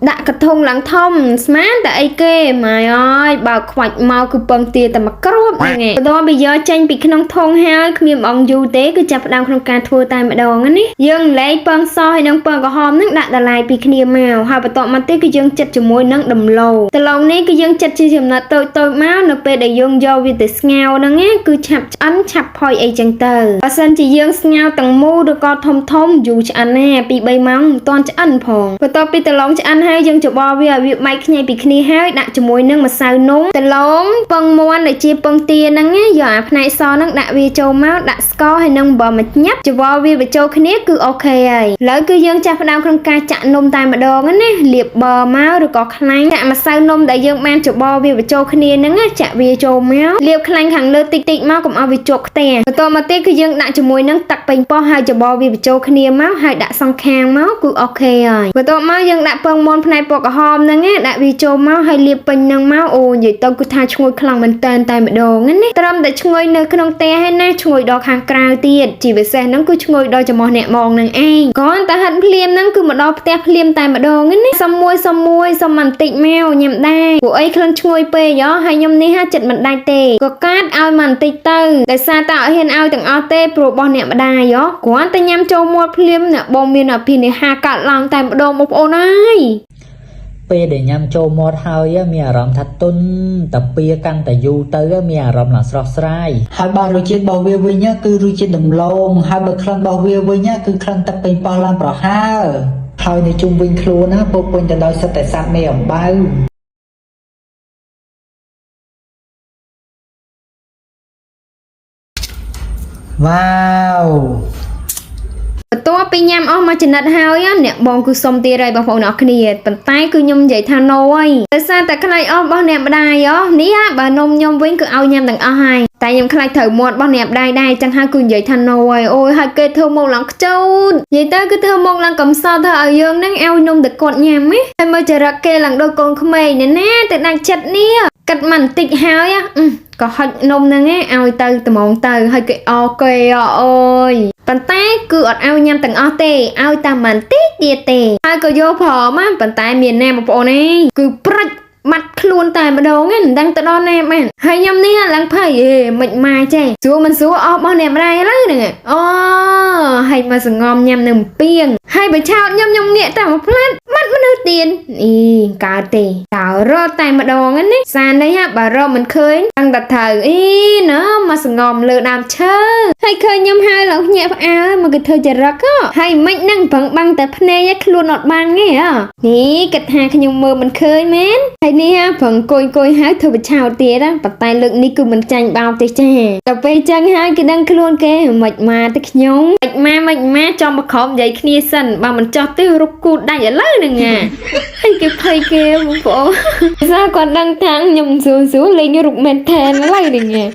ដាក់កធុងឡើងធំស្មានតែអីគេម៉ែអើយបើខ្វាច់មកគឺពឹងទាតែមកគ្រួបហ្នឹងឯងបន្ទាប់ពីយកចេញពីក្នុងធុងហើយគ្មានបងយូរទេគឺចាប់ផ្ដើមក្នុងការធ្វើតែម្ដងណាយើងលែងពងសហើយនឹងពងក្រហមហ្នឹងដាក់ដលាយពីគ្នាមកហើយបន្ទាប់មកទៀតគឺយើងចិតជាមួយនឹងដំឡូងដំឡូងនេះគឺយើងចិតជាចំណិតតូចៗមកនៅពេលដែលយើងយកវាទៅស្ងោរហ្នឹងគឺឆាប់ឆ្អិនឆាប់ផុយអីចឹងទៅបើសិនជាយើងស្ងោរទាំងមូលឬក៏ធំយូរឆ្អិនណាពី3ម៉ោងមិនទាន់ឆ្អិនផងបន្ទាប់ពីដំឡូងឆ្អិនហើយយើងច្បល់វាឲ្យវាបែកគ្នាពីគ្នាហើយដាក់ជាមួយនឹងម្សៅនំដំឡូងពងមាន់ដែលជាពងទាហ្នឹងយកអាផ្នែកសហ្នឹងដាក់វាចូលមកដាក់ស្ករហើយនឹងអំបិលមួយញ៉ាប់ច្បល់វាបញ្ចូលគ្នាគឺអូខេហើយឥឡូវគឺយើងចាប់ផ្ដើមក្នុងការចាក់នំតែម្ដងណាលាបប័រមកឬក៏ខ្លាញ់ចាក់ម្សៅនំដែលយើងបានច្បល់វាបញ្ចូលគ្នាហ្នឹងចាក់វាចូលមកលាបខ្លាញ់ខាងលើតិចមកកុំឲ្យវាជាប់ខ្ទះបន្ទាប់មកទៀតគឺយើងដាក់ជាមួយនឹងទឹកប៉េងប៉ោះហើយច្បល់វាបញ្ចូលគ្នាមកហើយដាក់សងខាងមកគឺអូខេហើយបន្ទាប់មកយើងដាក់ពងមាន់ផ្នែកពណ៌ក្រហមហ្នឹងដាក់វាចូលមកហើយលាបពេញហ្នឹងមកអូនិយាយទៅគឺថាឈ្ងុយខ្លាំងមែនតែម្ដងណាត្រឹមតែឈ្ងុយនៅក្នុងផ្ទះហើយណាឈ្ងុយដល់ខាងក្រៅទៀតជាពិសេសហ្នឹងគឺឈ្ងុយដល់ចំោះអ្នកមកហ្នឹងឯងគ្រាន់តែហិតភ្លាមហ្នឹងគឺមកដល់ផ្ទះភ្លាមតែម្ដងណាសុំមួយសុំបន្តិចមកញ៉ាំដែរពួកអីក្លិនឈ្ងុយពេកហ៎ហើយខ្ញុំនេះហាចិត្តមិនដាច់ទេក៏កាត់ឲ្យបន្តិចទៅដោយសារតែអត់ហ៊ានឲ្យទាំងអស់ទេព្រោះរបស់អ្នកម្ដាយហ៎គ្រាន់តែញ៉ាំចូលមាត់ភ្លាមអ្នកបងមានអភិនិហាកាត់ឡើងតែម្ដងបងប្អូនអើយពេលដែលញ៉ាំចូលមាត់ហើយមានអារម្មណ៍ថាទុនតាពៀកាន់តែយូរទៅមានអារម្មណ៍ឡើងស្រស់ស្រាយហើយបើរសជាតិរបស់វាវិញគឺរសជាតិដំឡូងហើយបើក្លិនរបស់វាវិញគឺក្លិនទឹកប៉េងប៉ោះឡើងប្រហើរហើយនៅជុំវិញខ្លួនណាពោពេញទៅដោយសិតតែសត្វមេអំបៅវ៉ាវបន្ទាប់ពីញ៉ាំអស់មួយចំណិតហើយអ្នកបងគឺសុំទៀតហើយបងប្អូនអរគ្នាប៉ុន្តែគឺខ្ញុំនិយាយថា no ហើយដោយសារតែខ្លាចអស់របស់អ្នកម្ដាយនេះបើនំខ្ញុំវិញគឺឲ្យញ៉ាំទាំងអស់ហើយតែខ្ញុំខ្លាចត្រូវមាត់របស់អ្នកម្ដាយដែរចឹងហើយគឺនិយាយថា no ហើយអូយហើយគេធ្វើមកឡើងខ្ជូតនិយាយទៅគឺធ្វើមកឡើងកំសត់ធ្វើឲ្យយើងហ្នឹងឲ្យនំតែគាត់ញ៉ាំហ៎ហើយមើលចរិតគេឡើងដូចកូនក្មេងណាទៅដាច់ចិត្តនេះកាត់មិនតិចហើយក៏ហុចនំហ្នឹងឲ្យទៅត្មងទៅហើយគេអគេអូយប៉ុន្តែគឺអត់ឲ្យញ៉ាំទាំងអស់ទេឲ្យតែមិនតិចទៀតទេហើយក៏យកព្រមប៉ុន្តែមានណាបងប្អូនគឺប្រាច់បាត់ខ្លួនតែម្ដងមិនដឹងទៅដល់ណាបានហើយខ្ញុំនេះឡើងភ័យមិនម៉ាចេះស្រួលមិនស្រួលអស់របស់អ្នកម្ដាយឥឡូវហ្នឹងអូហើយមកសងំញ៉ាំនៅពីងហើយបើឆោតខ្ញុំងាកតែមកផ្លាត់បាត់មនុស្សទៀតកើតទេតើរត់តែម្ដងណាសារនេះបើរកមិនឃើញដឹងតែត្រូវណាមកសងំលើដើមឈើហើយឃើញខ្ញុំហើយឡើងញាក់ផ្អើលមកគេធ្វើចរិតហើយមិនហ្នឹងប្រឹងបាំងតែភ្នែកខ្លួនអត់បានទេនេះគិតថាខ្ញុំមើលមិនឃើញមែនហើយនេះប្រឹងគួយហើយធ្វើបិឆោតទៀតប៉ុន្តែលើកនេះគឺមិនចាញ់បោកទេចាដល់ពេលចឹងហើយគេដឹងខ្លួនគេមិនមកទៅខ្ញុំមិនមកចំបក្រោមនិយាយគ្នាសិនបើមិនចោះទៅរុកគូដាច់ឥឡូវហ្នឹងហើយគេភ័យគេបងប្អូនសារគាត់ដឹងថាខ្ញុំស៊ូលេងរុកមែនថែនឥឡូវហ្នឹង